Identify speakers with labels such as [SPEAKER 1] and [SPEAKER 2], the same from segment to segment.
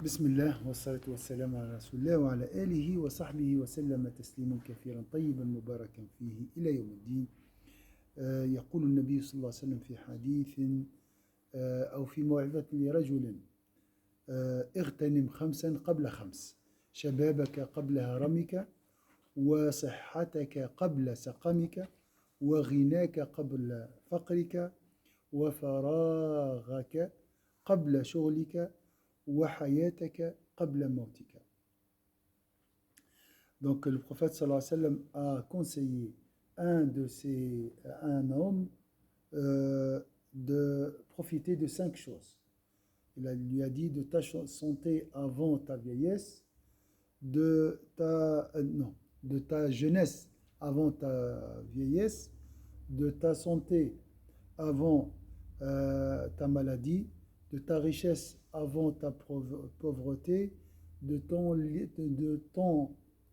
[SPEAKER 1] بسم الله والصلاة والسلام على رسول الله وعلى آله وصحبه وسلم تسليما كثيرا طيبا مباركا فيه إلى يوم الدين. يقول النبي صلى الله عليه وسلم في حديث أو في موعظة لرجل: اغتنم خمسا قبل خمس، شبابك قبل هرمك، وصحتك قبل سقمك، وغناك قبل فقرك، وفراغك قبل شغلك، وحياتك قبل موتك. Donc le prophète sallallahu alayhi wa sallam a conseillé un homme de profiter de 5 choses. Lui a dit de ta santé avant ta vieillesse, de ta jeunesse avant ta vieillesse, de ta santé avant ta maladie, de ta richesse avant ta pauvreté, de ton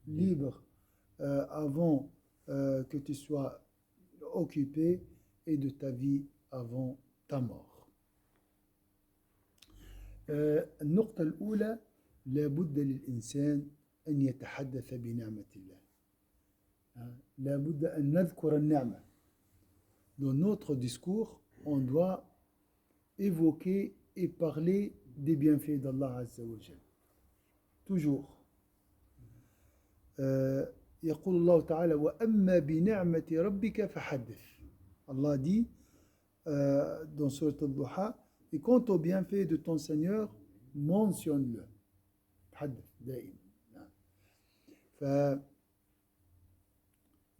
[SPEAKER 1] libre avant que tu sois occupé, et de ta vie avant ta mort. النقطة الأولى: لابد للإنسان أن يتحدث بنعمة الله. لابد أن نذكر النعمة. Dans notre discours, on doit évoquer et parler des bienfaits d'Allah Azza wa Jal. Toujours. يقول الله تعالى: وأما بنعمة ربك فحدث. Allah dit dans Surat al-Duha: et quant aux bienfaits de ton Seigneur, mentionne-le. تحدث دائما.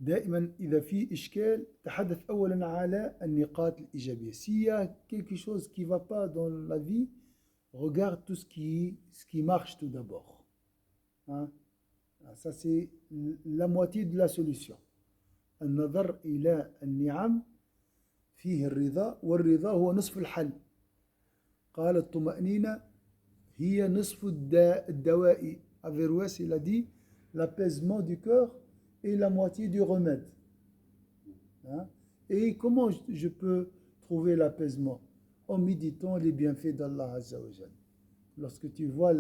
[SPEAKER 1] دائما إذا في إشكال تحدث أولا على النقاط الإيجابية. S'il y a quelque chose qui ne va pas dans la vie, regarde tout ce qui marche tout d'abord. Ça c'est la moitié de la solution. النظر إلى النعم فيه الرضا، والرضا هو نصف الحل. قال الطمأنينة هي نصف الدواء. Averroès il a dit: l'apaisement du cœur est la moitié du remède. Et comment je peux trouver l'apaisement? En méditant les bienfaits d'Allah Azza wa Jal. Lorsque tu vois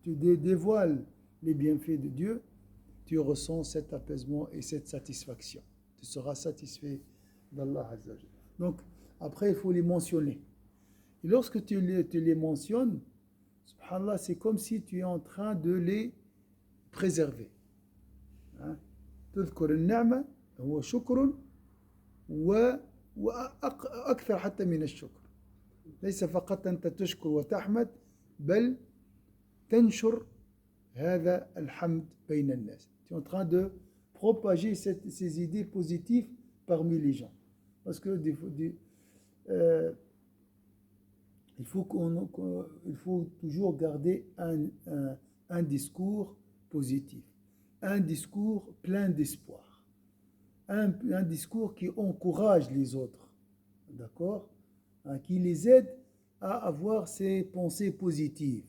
[SPEAKER 1] tu dévoiles les bienfaits de Dieu, tu ressens cet apaisement et cette satisfaction. Tu seras satisfait d'Allah Azza wa Jal. Donc après il faut les mentionner. Et lorsque tu les mentionnes, subhanallah, c'est comme si tu es en train de les préserver. تذكر النعمة هو شكر وأكثر حتى من الشكر. ليس فقط أنت تشكر وتحمد، بل تنشر هذا الحمد بين الناس. Tu es en train de propager ces idées positives parmi les gens. Parce que il faut toujours garder un discours positif, un discours plein d'espoir, un discours qui encourage les autres, d'accord, qui les aide à avoir ces pensées positives.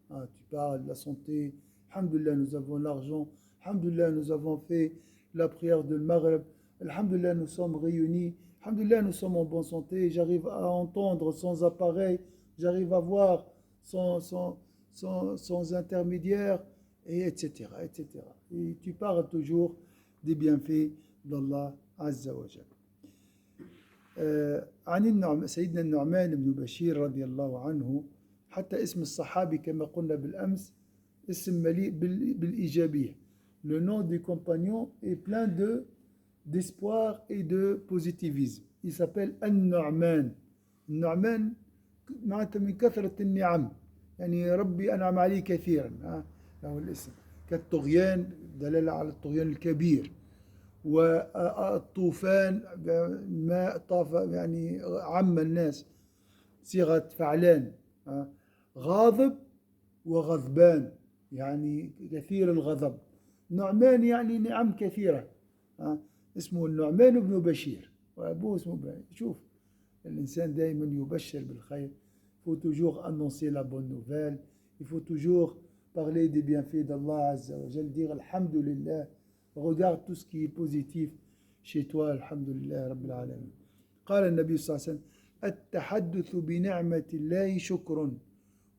[SPEAKER 1] Tu parles de la santé, alhamdoulilah nous avons l'argent, alhamdoulilah nous avons fait la prière de Maghreb, alhamdoulilah nous sommes réunis, alhamdoulilah nous sommes en bonne santé, j'arrive à entendre sans appareil, j'arrive à voir sans intermédiaire, et etc., etc. Et tu parles toujours des bienfaits d'Allah Azza wa Jal. عن سيدنا النعمان بن بشير رضي الله عنه، حتى اسم الصحابي كما قلنا بالأمس اسم مليء بالإيجابية. Le nom du compagnon est plein d'espoir et de positivisme. Il s'appelle النعمان. النعمان معناتها من كثرة النعم، يعني ربي أنعم عليه كثيرا. له الاسم كالطغيان، دلالة على الطغيان الكبير، والطوفان ماء طاف يعني عم الناس، صيغة فعلان. غاضب وغضبان يعني كثير الغضب. نعمان يعني نعم كثيرة. اسمه النعمان بن بشير وأبوه اسمه إبراهيم. شوف الإنسان دائما يبشر بالخير. Il faut toujours annoncer la bonne nouvelle. Il faut toujours parler des bienfaits d'Allah Azza wa Jal, dire Alhamdulillah, regarde tout ce qui est positif chez toi, Alhamdulillah Rabbil Alamin. قال النبي صلى الله عليه وسلم التحدث بنعمة الله شكر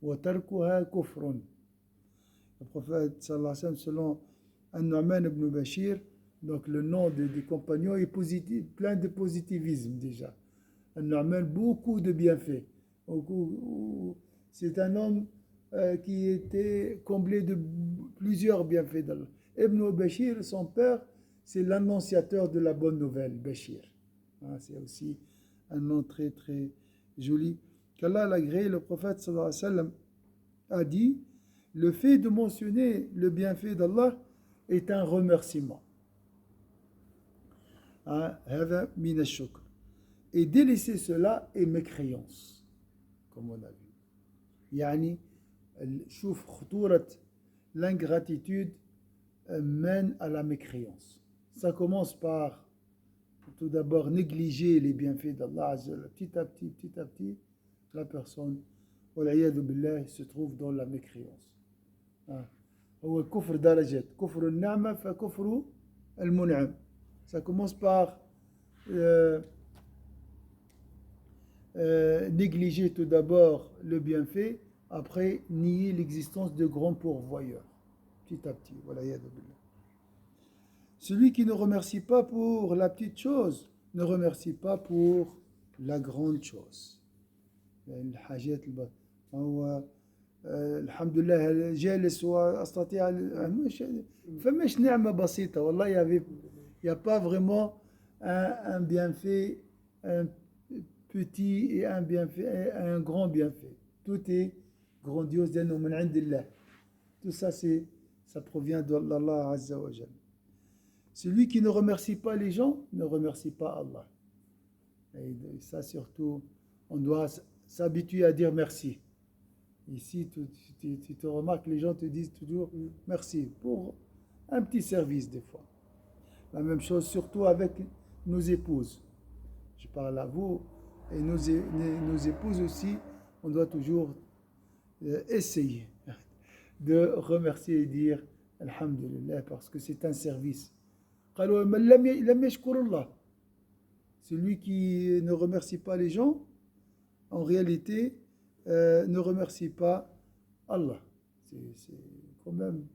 [SPEAKER 1] وتركها كفر. Le prophète sallallahu alayhi wa sallam, selon An-Nu'man ibn Bashir, donc le nom des compagnons est positif, plein de positivisme déjà. An-Nu'man, beaucoup de bienfaits. C'est un homme qui était comblé de plusieurs bienfaits d'Allah. Ibn Bashir, son père, c'est l'annonciateur de la bonne nouvelle, Bashir. C'est aussi un nom très très joli. Qu'Allah l'a agréé, le prophète sallallahu alayhi wa sallam a dit, le fait de mentionner le bienfait d'Allah est un remerciement. هذا من الشكر. Et délaisser cela est mécréance, comme on a vu. يعني شوف خطورة l'ingratitude mène à la mécréance. Ça commence par tout d'abord négliger les bienfaits d'Allah. Petit à petit, la personne, والعياذ بالله, se trouve dans la mécréance. هو كفر درجات كفر النعمة فكفر المنعم. Ça commence par négliger tout d'abord le bienfait, après nier l'existence de grands pourvoyeurs. Petit à petit. والعياذ بالله. Celui qui ne remercie pas pour la petite chose ne remercie pas pour la grande chose. الحاجات هو الحمد لله جالس واستطيع فماش نعمه بسيطه والله. Il n'y a pas vraiment un bienfait, un petit et un bienfait, un grand bienfait. Tout est grandiose. Tout ça, ça provient d'Allah Azza wa Jal. Celui qui ne remercie pas les gens ne remercie pas Allah. Et ça surtout, on doit s'habituer à dire merci. Ici, tu te remarques, les gens te disent toujours merci pour un petit service des fois. La même chose surtout avec nos épouses. Je parle à vous et nos épouses aussi, on doit toujours essayer de remercier et dire Alhamdulillah, parce que c'est un service. Celui qui ne remercie pas les gens, en réalité, ne remercie pas Allah. C'est quand même...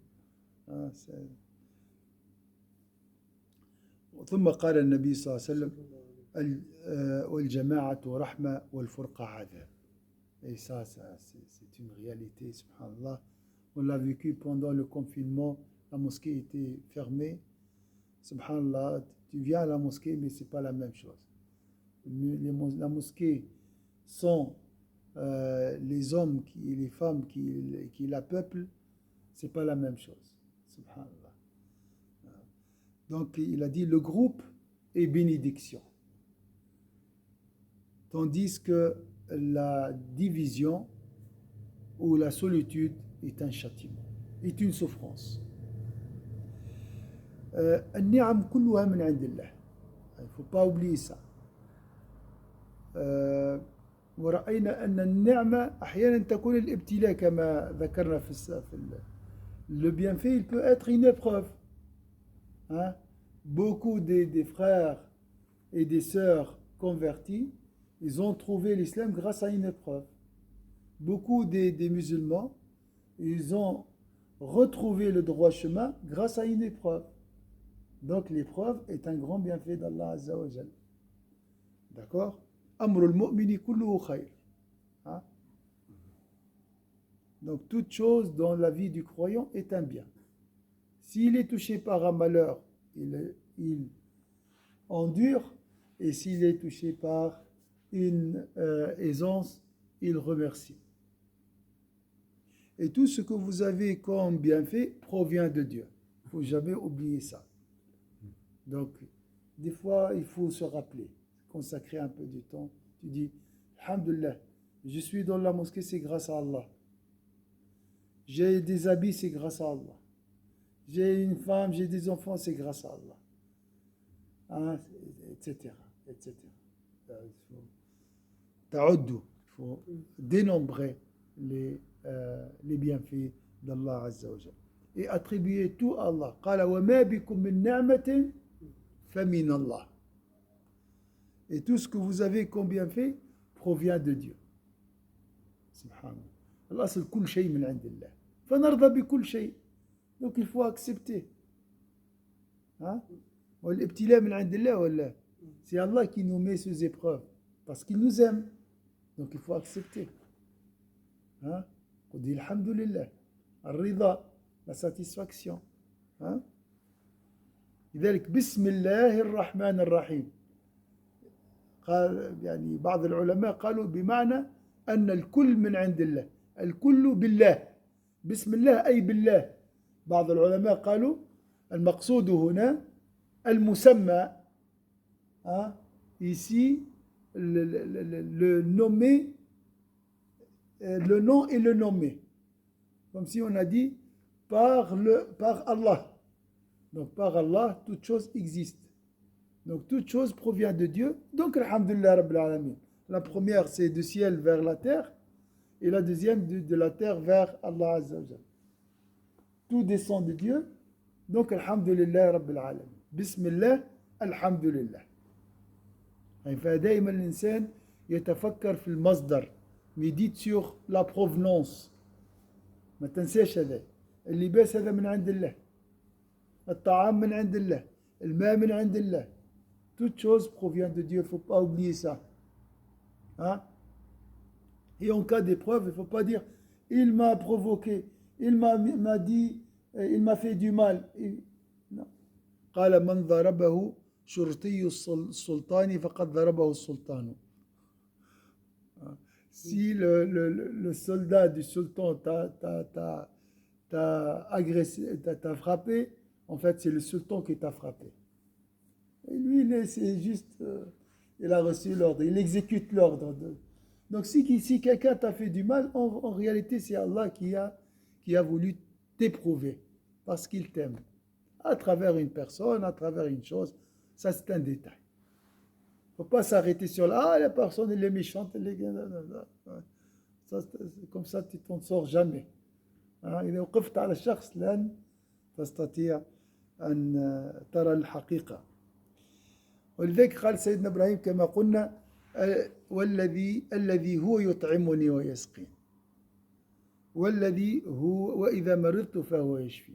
[SPEAKER 1] ثم قال النبي صلى الله عليه وسلم والجماعة رحمة والفرقة عذاب. Et ça c'est une réalité, subhanallah. On l'a vécu pendant le confinement, la mosquée était fermée. Subhanallah, tu viens à la mosquée, mais ce n'est pas la même chose. La mosquée sans les hommes et les femmes qui la peuplent, ce n'est pas la même chose. Subhanallah. Donc il a dit le groupe est bénédiction, tandis que la division ou la solitude est un châtiment, est une souffrance. النعم كلها من عند الله. Il ne faut pas oublier ça. ورأينا أن النعمة أحيانا تكون الابتلاء كما ذكرنا في le bienfait, il peut être une épreuve. Beaucoup des frères et des sœurs convertis, ils ont trouvé l'islam grâce à une épreuve. Beaucoup des musulmans, ils ont retrouvé le droit chemin grâce à une épreuve. Donc l'épreuve est un grand bienfait d'Allah Azza wa Jal. D'accord? Amrul mu'mini kulluhu khayr. Donc toute chose dans la vie du croyant est un bien. S'il est touché par un malheur, il endure, et s'il est touché par une aisance, il remercie. Et tout ce que vous avez comme bienfait provient de Dieu. Il ne faut jamais oublier ça. Donc, des fois, il faut se rappeler, consacrer un peu de temps. Tu dis, Alhamdulillah, je suis dans la mosquée, c'est grâce à Allah. J'ai des habits, c'est grâce à Allah. J'ai une femme, j'ai des enfants, c'est grâce à Allah. Etc. etc. Il faut dénombrer les bienfaits d'Allah Azza wa Jal. Et attribuer tout à Allah. قال وما بكم من نعمة فمن الله. Et tout ce que vous avez comme bienfait provient de Dieu. Subhanallah. الأصل كل شيء من عند الله. فنرضى بكل شيء. Donc il faut accepter. Hein? والابتلاء من عند الله ولا c'est Allah qui nous met sous épreuve parce qu'il nous aime. Donc il faut accepter. Hein? On dit alhamdulillah. الرضا, la satisfaction. Hein? لذلك بسم الله الرحمن الرحيم. قال يعني بعض العلماء قالوا بمعنى أن الكل من عند الله. الكل بالله. بسم الله أي بالله. بعض العلماء قالوا المقصود هنا المسمى. Hein? Ici, le nommé, le nom et le nommé. Comme si on a dit par Allah. Donc par Allah, toute chose existe. Donc toute chose provient de Dieu. Donc alhamdulillah rabbil alamin. La première c'est du ciel vers la terre et la deuxième de la terre vers Allah Azza wa Jal. Tout descend de Dieu. Donc alhamdulillah rabbil alamin. Bismillah, alhamdulillah. فدائما الإنسان يتفكر في المصدر. médite sur la provenance. ما تنساش هذا. اللباس هذا من عند الله. الطعام من عند الله. الماء من عند الله. Toute chose provient de Dieu, il ne faut pas oublier ça. Hein? Et en cas d'épreuve, il ne faut pas dire il m'a provoqué, il m'a dit, il m'a fait du mal. Non. قال من ضربه شرطي السلطان فقد ضربه السلطان. Si le soldat du sultan t'a agressé, t'a frappé, en fait c'est le sultan qui t'a frappé. Et lui, c'est juste, il a reçu l'ordre, il exécute l'ordre. Donc si quelqu'un t'a fait du mal, en réalité c'est Allah qui a voulu t'éprouver, parce qu'il t'aime. À travers une personne, à travers une chose, ça c'est un détail. Il ne faut pas s'arrêter sur la personne elle est méchante, comme ça tu t'en sors jamais. إذا وقفت على الشخص لن تستطيع أن ترى الحقيقة. ولذلك قال سيدنا إبراهيم كما قلنا الذي هو يطعمني ويسقين والذي هو وإذا مرضت فهو يشفي.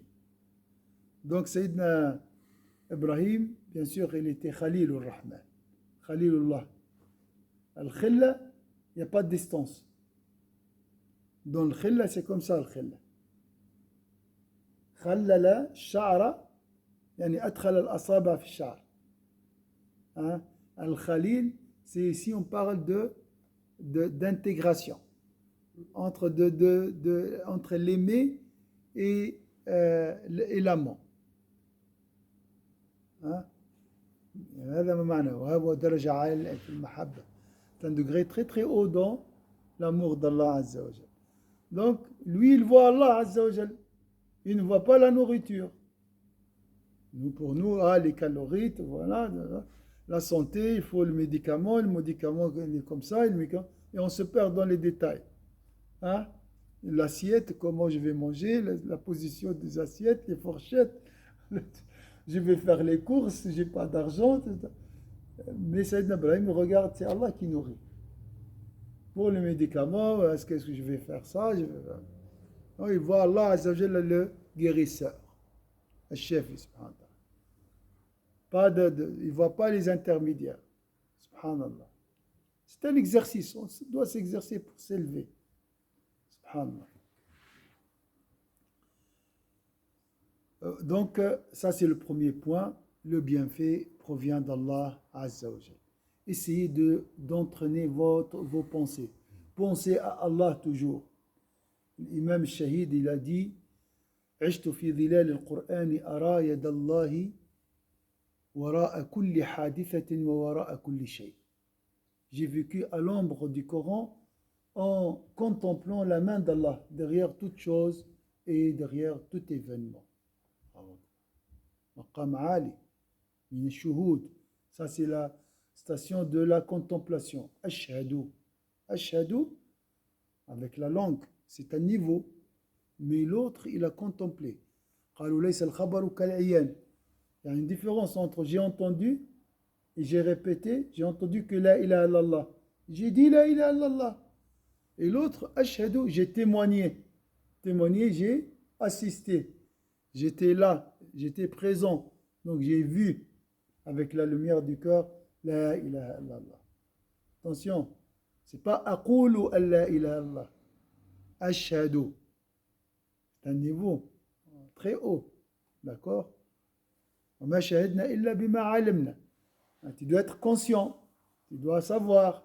[SPEAKER 1] Donc Sayyidina Ibrahim, bien sûr, il était Khalilur Rahman, Khalilullah. Al-Khilla, il n'y a pas de distance. Dans le Khilla, c'est comme ça, Al-Khilla. خلل الشعر يعني أدخل الأصابع في الشعر. Hein? Al-Khalil, c'est ici on parle d'intégration entre l'aimé et l'amant. هذا ما معناه وهو درجة عالية في المحبة. C'est un degré très très haut dans l'amour d'Allah Azza wa Jal. Donc lui il voit Allah Azza wa Jal. Il ne voit pas la nourriture. Pour nous, les calories, voilà, la santé, il faut le médicament il est comme ça, et on se perd dans les détails. Hein? L'assiette, comment je vais manger, la position des assiettes, les fourchettes, je vais faire les courses, je n'ai pas d'argent. Mais Sayyidina Ibrahim regarde, c'est Allah qui nourrit. Pour les médicaments, est-ce que je vais faire ça? Il voit Allah Azza wa Jalla le guérisseur, le chef, subhanallah. Il ne voit pas les intermédiaires, subhanallah. C'est un exercice, on doit s'exercer pour s'élever, subhanallah. Donc, ça c'est le premier point, le bienfait provient d'Allah Azza wa Jalla. Essayez d'entraîner vos pensées. Pensez à Allah toujours. L'imam Shahid, il a dit عشت في ظلال القرآن أرى يد الله وراء كل حادثة ووراء كل شيء. J'ai vécu à l'ombre du Coran en contemplant la main d'Allah derrière toute chose et derrière tout événement. مقام عالي من الشهود. Ça c'est la station de la contemplation. أشهد avec la langue, c'est un niveau. Mais l'autre, il a contemplé. قالوا ليس الخبر كالعيان. Il y a une différence entre j'ai entendu et j'ai répété, j'ai entendu que la ilaha illallah. J'ai dit la ilaha illallah. Et l'autre, ashhadu, j'ai témoigné. Témoigné, j'ai assisté. J'étais là, j'étais présent. Donc j'ai vu avec la lumière du cœur la ilaha illallah. Attention, c'est pas aqulu la ilaha illallah. Ashhadu. C'est un niveau très haut. D'accord? وما شهدنا إلا بما علمنا. Tu dois être conscient, tu dois savoir,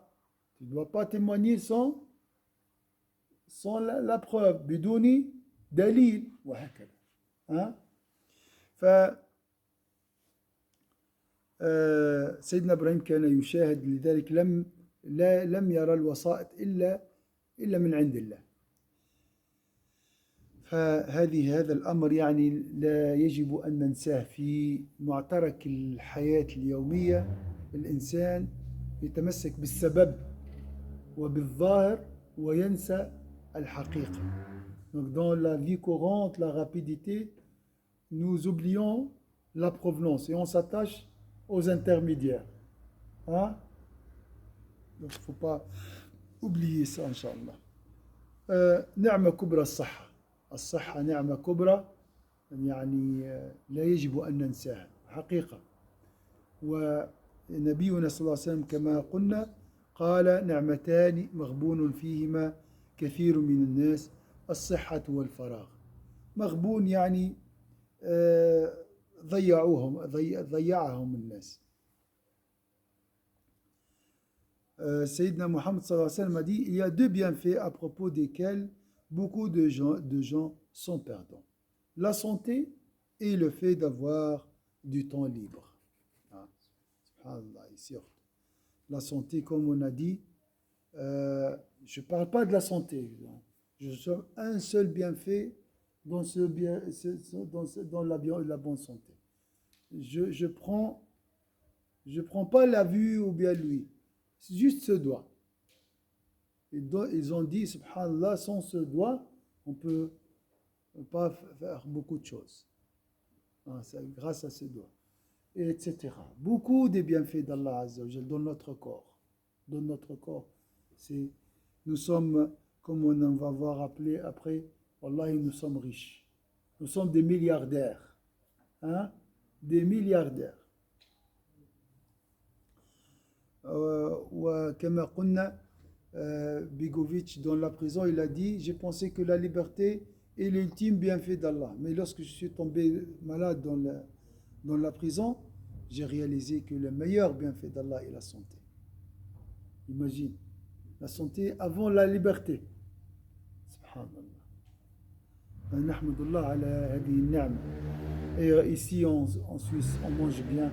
[SPEAKER 1] tu ne dois pas témoigner sans la preuve, بدون دليل وهكذا. Hein? سيدنا إبراهيم كان يشاهد لذلك لم يرى الوسائط إلا من عند الله. هذا الأمر يعني لا يجب أن ننساه في معترك الحياة اليومية. الإنسان يتمسك بالسبب وبالظاهر وينسى الحقيقة. Donc dans la vie courante, la rapidité, nous oublions la provenance et on s'attache aux intermédiaires. Hein? Donc il ne faut pas oublier ça, Inch'Allah. نعمة كبرى الصحة. الصحة نعمة كبرى يعني لا يجب أن ننساها حقيقة. ونبينا صلى الله عليه وسلم كما قلنا قال نعمتان مغبون فيهما كثير من الناس الصحة والفراغ. مغبون يعني ضيعهم الناس. Sayyidina Muhammad sallallahu alayhi wa sallam a dit il y a deux bienfaits à propos desquels beaucoup de gens sont perdants. La santé et le fait d'avoir du temps libre. Ah, subhanallah, ici. La santé, comme on a dit, je ne parle pas de la santé. Je suis un seul bienfait dans la bonne santé. Je prends pas la vue ou bien l'ouïe. C'est juste ce doigt. Ils ont dit, subhanallah, sans ce doigt, on ne peut pas faire beaucoup de choses. C'est grâce à ce doigt. Et etc. Beaucoup des bienfaits d'Allah Azza wa Jal dans notre corps. Dans notre corps. Nous sommes, comme on va voir après, wallahi, nous sommes riches. Nous sommes des milliardaires. Hein? Des milliardaires. وكما قلنا Bigovic dans la prison il a dit j'ai pensé que la liberté est l'ultime bienfait d'Allah, mais lorsque je suis tombé malade dans la prison, j'ai réalisé que le meilleur bienfait d'Allah est la santé. Imagine la santé avant la liberté. Subhanallah. Nahmadullah ala hadihi ni'ma. Et ici en Suisse on mange bien,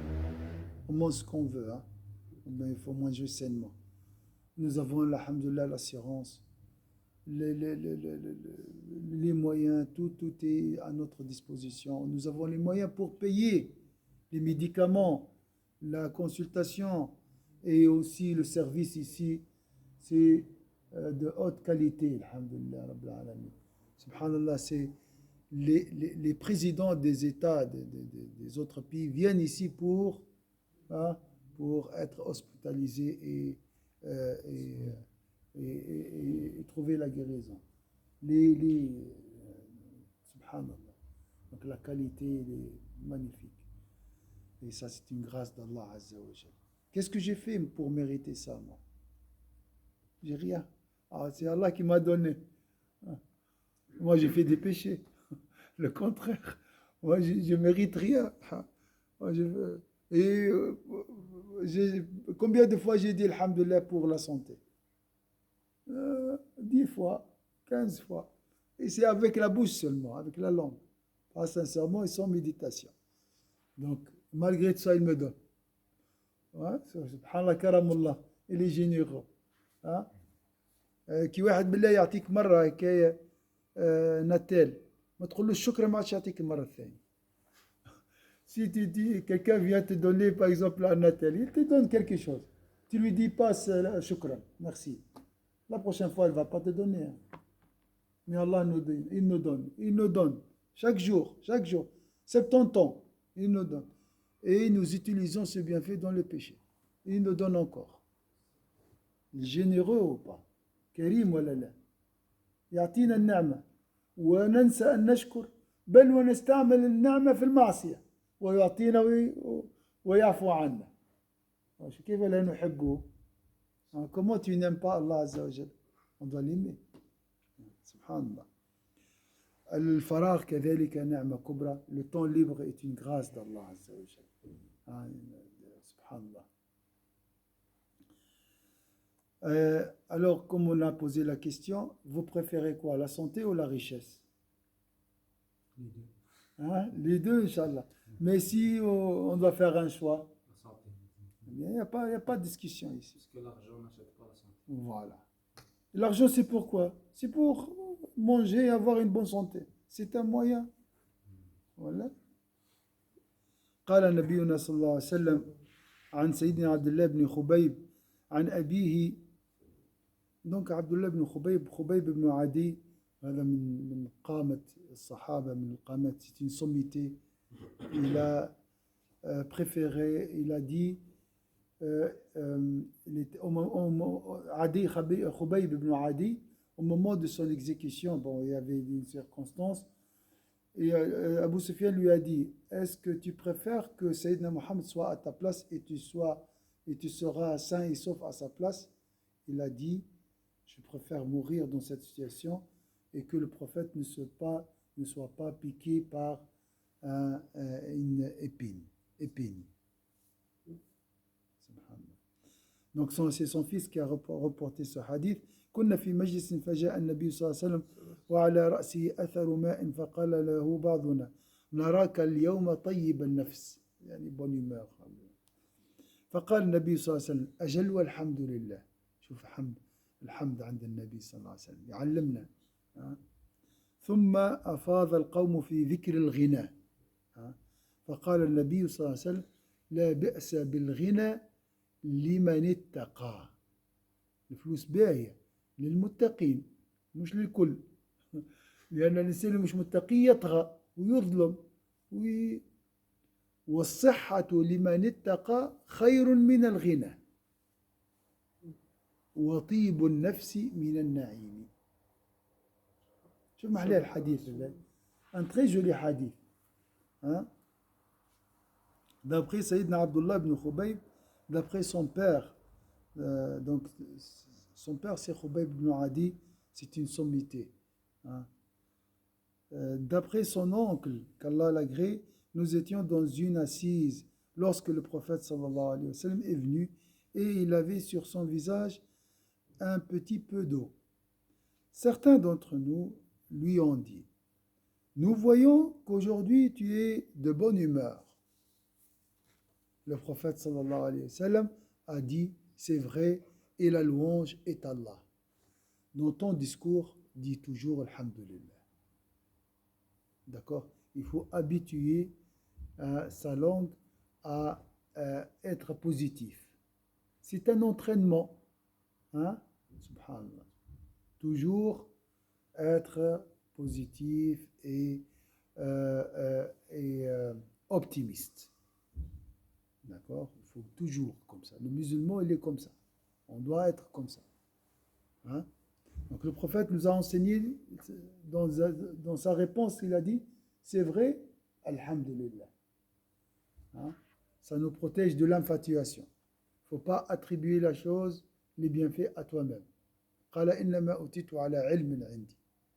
[SPEAKER 1] on mange ce qu'on veut, hein. Mais il faut manger sainement. Nous avons, alhamdoulilah, l'assurance, les moyens, tout est à notre disposition. Nous avons les moyens pour payer les médicaments, la consultation et aussi le service ici. C'est de haute qualité, alhamdoulilah, rabbil alamin. Subhanallah, c'est les présidents des États, des autres pays viennent ici pour être hospitalisés et trouver la guérison. Subhanallah. Donc la qualité est magnifique. Et ça, c'est une grâce d'Allah Azza wa Jal. Qu'est-ce que j'ai fait pour mériter ça, moi? J'ai rien. C'est Allah qui m'a donné. Moi, j'ai fait des péchés. Le contraire. Moi, je mérite rien. Combien de fois j'ai dit alhamdoulilah pour la santé? 10 fois, 15 fois. Et c'est avec la bouche seulement, avec la langue. Pas sincèrement et sans méditation. Donc, malgré tout ça, il me donne. Ouais, subhanallah, karamullah. Il est généreux. كي واحد بالله يعطيك مرة حكاية ناتال ما تقولوش شكرا ما عادش يعطيك المرة الثانية. Si tu dis, quelqu'un vient te donner par exemple un Natal, il te donne quelque chose. Tu lui dis pas shukran, merci. La prochaine fois, elle ne va pas te donner. Mais Allah nous donne, il nous donne. Chaque jour, 70 ans, il nous donne. Et nous utilisons ce bienfait dans le péché. il nous donne encore. Il est généreux ou pas? كريم ولا لا؟ يعطينا النعمة وننسى أن نشكر بل ونستعمل النعمة في المعصية ويعطينا ويعفو عنا. كيف لا نحبه؟ Comment tu n'aimes pas Allah Azza wa Jal? On doit l'aimer. سبحان الله. الفراغ كذلك نعمة كبرى. Le temps libre est une grâce d'Allah Azza wa Jal. سبحان الله. Alors, comme on a posé la question, vous préférez quoi, la santé ou la richesse?
[SPEAKER 2] Les deux.
[SPEAKER 1] Hein? Les deux, Inch'Allah. Mais si on doit faire un choix,
[SPEAKER 2] La santé.
[SPEAKER 1] il n'y a pas de discussion ici.
[SPEAKER 2] Parce que l'argent n'achète pas la santé.
[SPEAKER 1] Voilà. L'argent, c'est pourquoi? C'est pour manger et avoir une bonne santé. C'est un moyen. Voilà. قال نبينا صلى الله عليه وسلم عن سيدنا عبد الله بن خبيب عن أبيه. Donc Abdullah ibn Khubayb ibn Adi, من قامة الصحابة, من القامات, c'est une sommité. Il a préféré, il a dit, Adi, Khubayb ibn Adi, au moment de son exécution, bon, il y avait une circonstance, et Abu Sufyan lui a dit, est-ce que tu préfères que Sayyidina Muhammad soit à ta place et tu seras sain et sauf à sa place? Il a dit, je préfère mourir dans cette situation et que le prophète ne soit pas piqué par une épine. Donc c'est son fils qui a reporté ce hadith. كنا في مجلس فجاء النبي صلى الله عليه وسلم وعلى رأسه أثر ماء فقال له بعضنا نراك اليوم طيب النفس, يعني bonne humeur. فقال النبي صلى الله عليه وسلم أجل والحمد لله. شوف الحمد عند النبي صلى الله عليه وسلم يعلمنا. ثم أفاض القوم في ذكر الغنى. فقال النبي صلى الله عليه وسلم لا بأس بالغنى لمن اتقى. الفلوس باهية للمتقين مش للكل, لأن الإنسان اللي مش متقي يطغى ويظلم. والصحة لمن اتقى خير من الغنى وطيب النفس من النعيم. شوف محلى الحديث هذا, un très joli hadith. D'après Sayyidina Abdullah ibn Khubayb, d'après son père, donc son père c'est Khubayb ibn Adi, c'est une sommité. D'après son oncle, qu'Allah l'agrée, nous étions dans une assise lorsque le prophète sallallahu alayhi wa sallam est venu et il avait sur son visage un petit peu d'eau. Certains d'entre nous lui ont dit, nous voyons qu'aujourd'hui tu es de bonne humeur. Le prophète sallallahu alayhi wa sallam a dit, c'est vrai et la louange est Allah. Dans ton discours, dis toujours alhamdulillah. D'accord? Il faut habituer sa langue à être positif. C'est un entraînement. Subhanallah. Toujours être positif et optimiste. D'accord? Il faut toujours comme ça. Le musulman, il est comme ça. On doit être comme ça. Donc le prophète nous a enseigné, dans sa réponse, il a dit, c'est vrai, alhamdulillah. Ça nous protège de l'infatuation. Il ne faut pas attribuer la chose, les bienfaits à toi-même.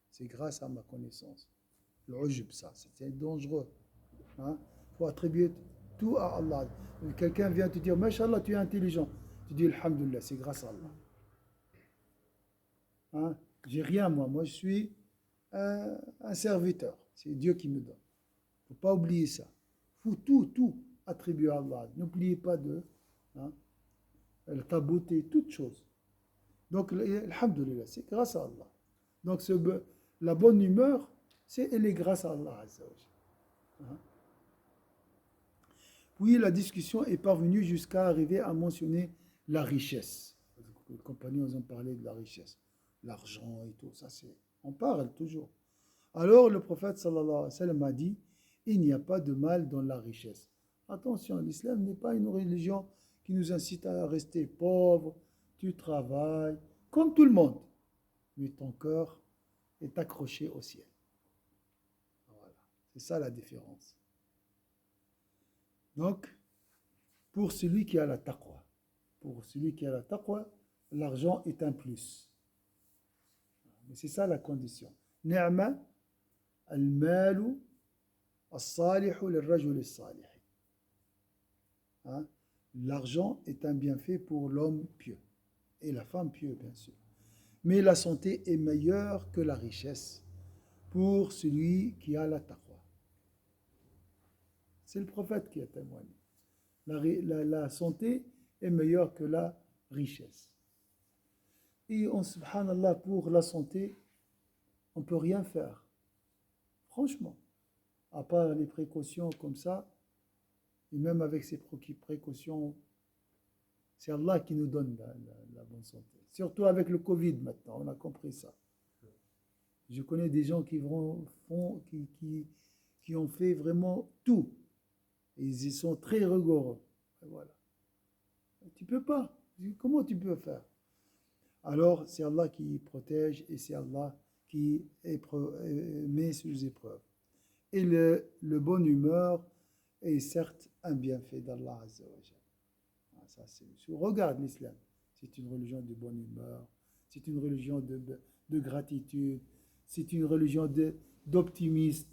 [SPEAKER 1] C'est grâce à ma connaissance. Le ujub, ça, c'est dangereux. Il faut attribuer tout à Allah. Quelqu'un vient te dire, Mashallah, tu es intelligent. Tu dis, alhamdulillah, c'est grâce à Allah. J'ai rien, moi je suis un serviteur. C'est Dieu qui me donne. Il ne faut pas oublier ça. Il faut tout attribuer à Allah. N'oubliez pas de ta beauté, toute chose. Donc, alhamdulillah, c'est grâce à Allah. Donc, la bonne humeur, elle est grâce à Allah. Puis, la discussion est parvenue jusqu'à arriver à mentionner la richesse. Les compagnons ont parlé de la richesse. L'argent et tout, ça on parle toujours. Alors le prophète sallallahu alayhi wa sallam a dit, il n'y a pas de mal dans la richesse. Attention, l'islam n'est pas une religion qui nous incite à rester pauvres. Tu travailles comme tout le monde, mais ton cœur est accroché au ciel. Voilà. C'est ça la différence. Donc, pour celui qui a la taqwa, l'argent est un plus. Mais c'est ça la condition. Ni'ma al-malu as-salihu lil-rajul as-salih. L'argent est un bienfait pour l'homme pieux et la femme pieuse, bien sûr. Mais la santé est meilleure que la richesse pour celui qui a la taqwa. C'est le prophète qui a témoigné. La santé est meilleure que la richesse. Et subhanallah, pour la santé, on ne peut rien faire. Franchement, à part les précautions comme ça, et même avec ces précautions, c'est Allah qui nous donne la bonne santé. Surtout avec le Covid maintenant, on a compris ça. Je connais des gens qui ont fait vraiment tout. Et ils y sont très rigoureux. Et voilà. Tu ne peux pas. Comment tu peux faire? Alors, c'est Allah qui protège et c'est Allah qui met sous épreuve. Et le bonne humeur est certes un bienfait d'Allah Azza wa Jalla. Ça, regarde l'islam. C'est une religion de bonne humeur. C'est une religion de gratitude. C'est une religion d'optimisme,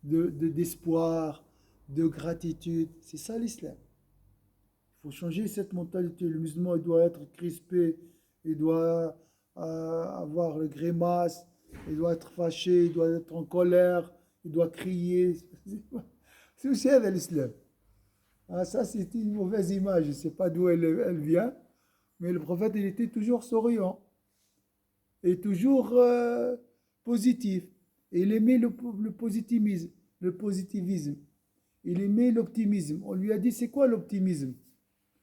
[SPEAKER 1] d'espoir, de gratitude. C'est ça l'islam. Il faut changer cette mentalité. Le musulman, il doit être crispé, il doit avoir le grimace, il doit être fâché, il doit être en colère, il doit crier. C'est aussi l'islam. Ça, c'est une mauvaise image. Je ne sais pas d'où elle vient, mais le prophète, il était toujours souriant et toujours positif. Et il aimait le positivisme. Il aimait l'optimisme. On lui a dit, c'est quoi l'optimisme?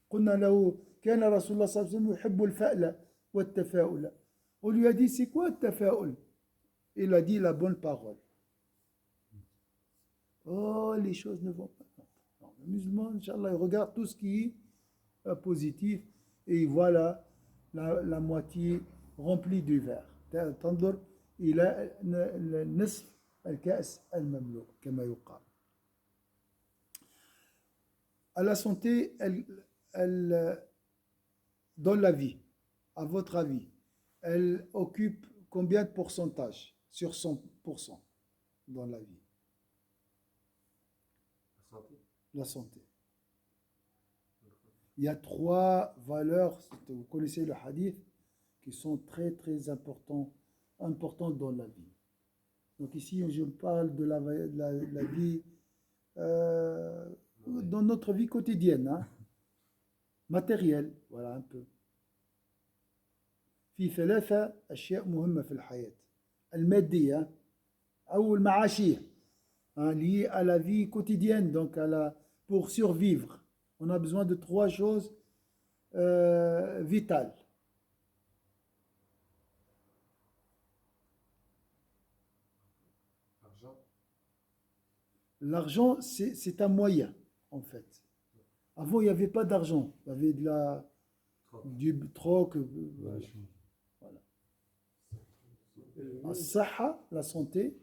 [SPEAKER 1] قلنا له كان رسول الله صلى الله عليه وسلم يحب الفأل والتفاؤل. On lui a dit, c'est quoi le tafaul? Il a dit la bonne parole. Oh, les choses ne vont pas. Non, le musulman, Inch'Allah, il regarde tout ce qui est positif et il voit la moitié remplie du verre. تنظر إلى نصف الكأس المملوء كما يقال. À la santé, elle, dans la vie, à votre avis, elle occupe combien de pourcentage sur 100% dans la vie? La santé. Il y a 3 valeurs, vous connaissez le hadith, qui sont très très importantes dans la vie. Donc ici, je parle de la vie dans notre vie quotidienne, matérielle, voilà un peu. في 3 أشياء مهمة في الحياة المادية أو المعاشية liées à la vie quotidienne, donc pour survivre. On a besoin de 3 choses vitales. L'argent, c'est un moyen, en fait. Avant, il n'y avait pas d'argent. Il y avait du troc. Voilà. La santé.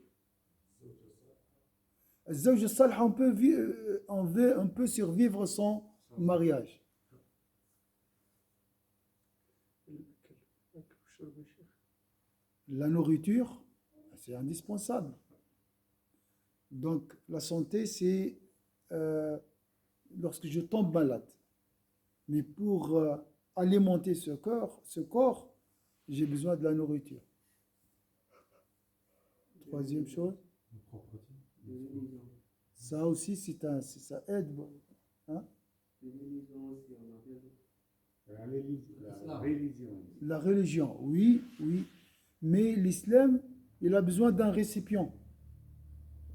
[SPEAKER 1] On peut survivre sans mariage. La nourriture, c'est indispensable. Donc, la santé, c'est lorsque je tombe malade. Mais pour alimenter ce corps, j'ai besoin de la nourriture. 3e chose. Ça aussi, ça aide. Hein? La religion, oui. Mais l'islam, il a besoin d'un récipient.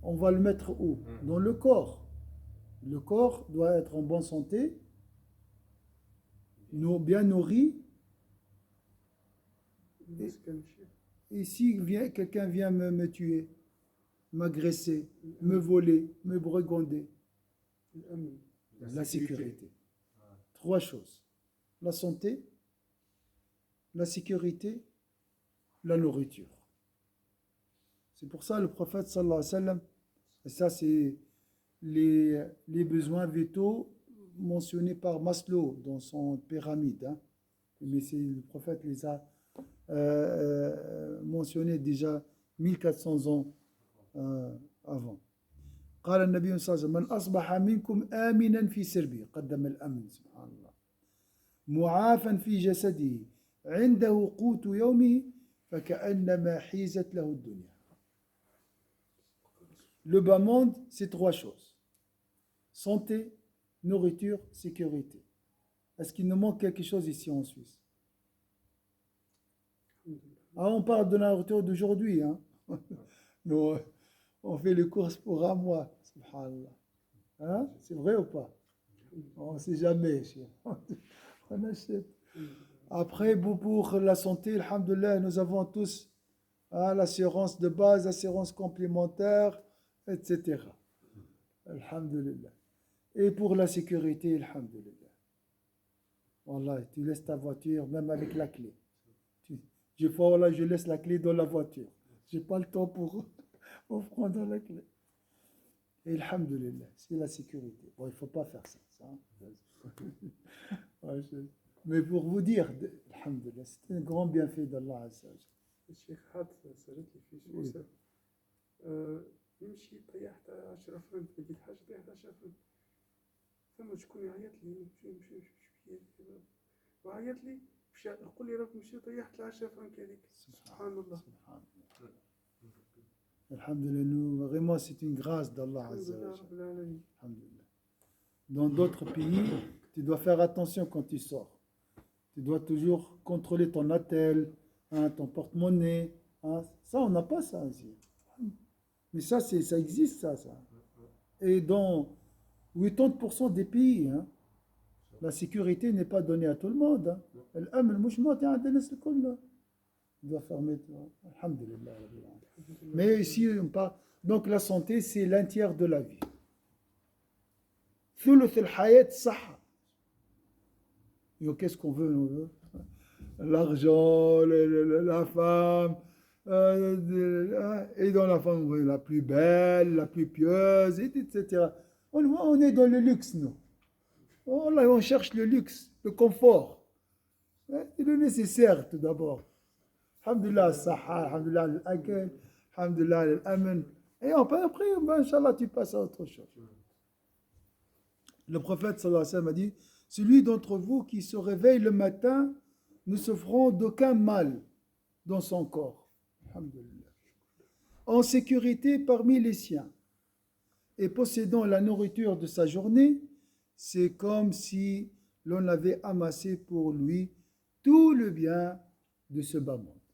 [SPEAKER 1] On va le mettre où? Dans le corps. Le corps doit être en bonne santé, bien nourri. Et si quelqu'un vient me tuer, m'agresser, me voler, me brigander, la sécurité. 3 choses. La santé, la sécurité, la nourriture. C'est pour ça le prophète sallallahu alayhi wa sallam, et ça c'est les besoins vitaux mentionnés par Maslow dans son pyramide. Hein. Mais le prophète les a mentionnés déjà 1400 ans avant. قال النبي صلى الله عليه وسلم من أصبح منكم آمنا في سربه قدم الأمن سبحان الله معافا في جسده عنده قوت يومه فكأنما حيزت له الدنيا. Le bas monde, c'est 3 choses. Santé, nourriture, sécurité. Est-ce qu'il nous manque quelque chose ici en Suisse? Ah, on parle de la nourriture d'aujourd'hui. Hein? Nous, on fait les courses pour un mois. Subhanallah. Hein? C'est vrai ou pas? On ne sait jamais. On achète. Après, pour la santé, alhamdoulilah, nous avons tous l'assurance de base, l'assurance complémentaire, etc. Alhamdulillah. Et pour la sécurité, alhamdulillah. Wallah, tu laisses ta voiture, même avec la clé. Je laisse la clé dans la voiture. Je n'ai pas le temps pour prendre la clé. Et alhamdulillah, c'est la sécurité. Bon, il ne faut pas faire ça. Mais pour vous dire, alhamdulillah, c'est un grand bienfait d'Allah Azza wa Jalla.
[SPEAKER 3] الشيخ حاط صارت لي في سويسرا نمشي طيحت 10 فرنك بديت حاجة طيحت 10 فرنك ثم شكون يعيط لي نمشي شوية وعيط لي مشى يقول لي راك مشي طيحت 10 فرنك هذيك سبحان الله
[SPEAKER 1] Alhamdulillah, nous, vraiment c'est une grâce d'Allah
[SPEAKER 3] الحمد
[SPEAKER 1] Azza wa
[SPEAKER 3] لله
[SPEAKER 1] Jalla.
[SPEAKER 3] رب العالمين.
[SPEAKER 1] Alhamdulillah. Dans d'autres pays, tu dois faire attention quand tu sors. Tu dois toujours contrôler ton attel, hein, ton porte-monnaie. Hein. Ça, on n'a pas ça ici. Mais ça, ça existe, ça. Et dans 80% des pays, hein, la sécurité n'est pas donnée à tout le monde. Hein. On doit fermer. Alhamdulillah. Mais ici, on parle. Donc la santé, c'est l'un tiers de la vie. ثلث الحياة صحة. Qu'est-ce qu'on veut? On veut l'argent, la femme, et dans la femme, on veut la plus belle, la plus pieuse, etc. On est dans le luxe, nous. On cherche le luxe, le confort. C'est le nécessaire, tout d'abord. Alhamdulillah, saha, alhamdulillah, al-akal, alhamdulillah, al-amen. Et après, Inch'Allah, tu passes à autre chose. Le prophète sallallahu alayhi wa sallam a dit, celui d'entre vous qui se réveille le matin ne souffrant d'aucun mal dans son corps. Alhamdulillah. En sécurité parmi les siens et possédant la nourriture de sa journée, c'est comme si l'on avait amassé pour lui tout le bien de ce bas monde.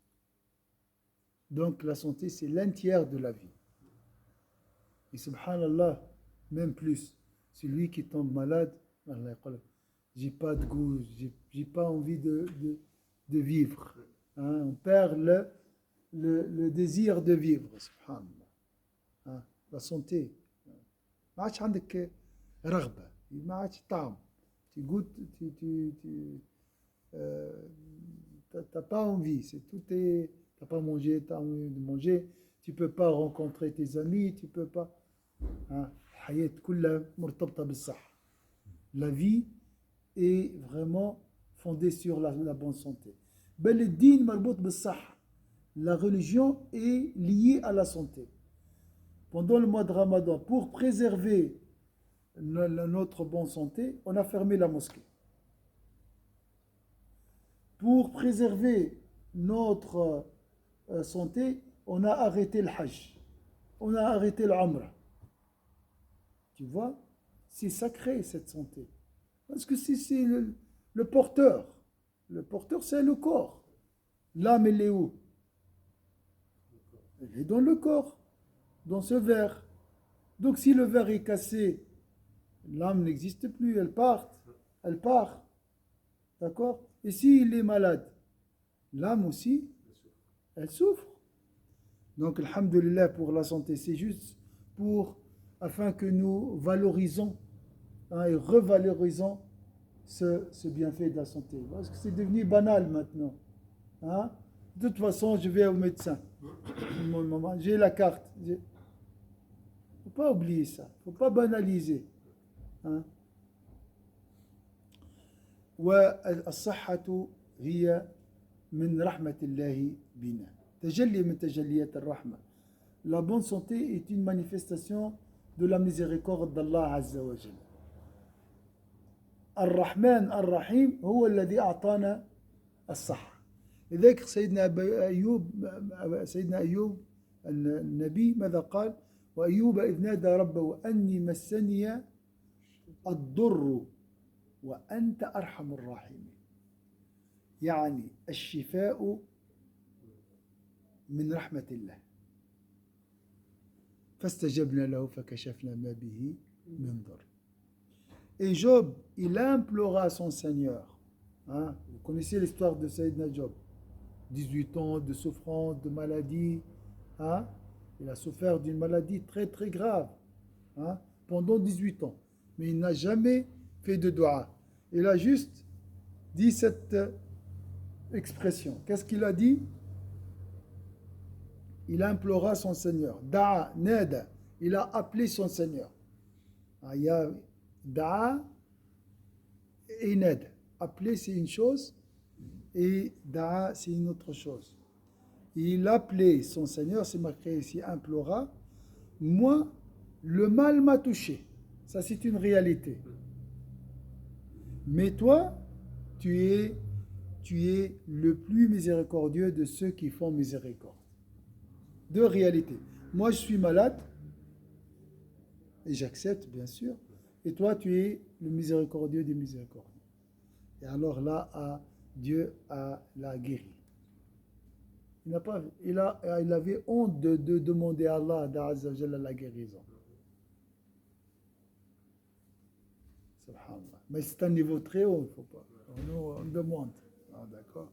[SPEAKER 1] Donc la santé, c'est l'un tiers de la vie. Et subhanallah, même plus. Celui qui tombe malade, j'ai pas de goût, j'ai pas envie de vivre. Hein, on perd le désir de vivre, subhanallah. Hein, la santé. ما عادش عندك رغبة، ما عادش طعم. Tu goûtes, t'as pas envie, t'as pas mangé, t'as envie de manger, tu peux pas rencontrer tes amis, tu peux pas. Hein, la vie est vraiment fondée sur la bonne santé. La religion est liée à la santé. Pendant le mois de Ramadan, pour préserver notre bonne santé, on a fermé la mosquée. Pour préserver notre santé, on a arrêté le hajj. On a arrêté l'umrah. Tu vois, c'est sacré cette santé. Parce que c'est le porteur. Le porteur, c'est le corps. L'âme, elle est où? Elle est dans le corps, dans ce verre. Donc si le verre est cassé, l'âme n'existe plus, elle part. D'accord? Et s'il est malade, l'âme aussi, elle souffre. Donc, alhamdulillah, pour la santé, c'est juste afin que nous valorisons et revalorisons ce bienfait de la santé. Parce que c'est devenu banal maintenant. Hein? De toute façon, je vais au médecin. Mon maman, j'ai la carte. Il ne faut pas oublier ça. Il ne faut pas banaliser. Hein? والصحة هي من رحمة الله بنا. تجلي من تجليات الرحمة. La bonne santé est une manifestation de la miséricorde d'Allah Azza wa Jalla. الرحمن الرحيم هو الذي أعطانا الصحة. لذلك سيدنا أيوب النبي ماذا قال؟ وأيوب إذ نادى ربه أني مسني الضر وأنت أرحم الراحمين. يعني الشفاء من رحمة الله. فاستجبنا له فكشفنا ما به من ضر. Et Job, il implora son Seigneur. Hein? Vous connaissez l'histoire de Sayyidina Job. 18 ans de souffrance, de maladie. Hein? Il a souffert d'une maladie très très grave. Hein? Pendant 18 ans. Mais il n'a jamais fait de dua. Il a juste dit cette expression. Qu'est-ce qu'il a dit? Il implora son Seigneur. Da'a, nada. Il a appelé son Seigneur. Il y a Da'a et nada. Appeler, c'est une chose, et Da'a, c'est une autre chose. Il appelait son Seigneur, c'est marqué ici, implora. Moi, le mal m'a touché. Ça, c'est une réalité. Mais toi, tu es le plus miséricordieux de ceux qui font miséricorde. Deux réalités. Moi, je suis malade, et j'accepte, bien sûr. Et toi, tu es le miséricordieux des miséricordieux. Et alors là, Dieu l'a guéri. Il avait honte de demander à Allah Azza wa Jalla la guérison. Subhanallah. Mais c'est un niveau très haut, il ne faut pas. On demande. Ah, d'accord.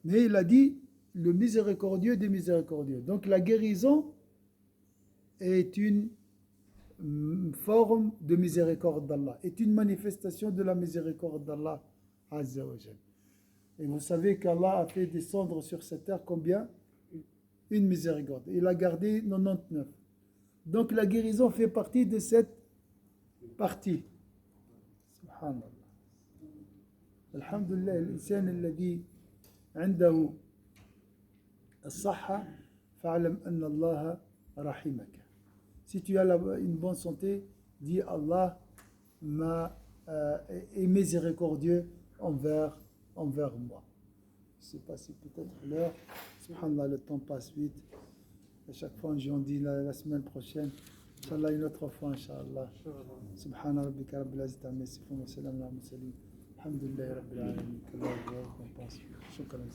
[SPEAKER 1] Mais il a dit le miséricordieux des miséricordieux. Donc la guérison est une forme de miséricorde d'Allah, est une manifestation de la miséricorde d'Allah Azza wa Jalla. Et vous savez qu'Allah a fait descendre sur cette terre combien? Une miséricorde. Il a gardé 99. Donc la guérison fait partie de cette partie. Subhanallah. Alhamdulillah, l'insan alladhi عنده الصحة فاعلم أن الله رحمك. Si tu as une bonne santé, dis Allah est miséricordieux envers moi. Je ne sais pas si peut-être l'heure. Subhanallah, le temps passe vite. À chaque fois, j'en dis la semaine prochaine. Inch'Allah, une autre fois, Inch'Allah. Subhanallah, rabbika rabbil izzati amma yasifun wa salamun ala al-mursalin. Alhamdulillah, rabbil alamin. Que l'Allah récompense. Shukran.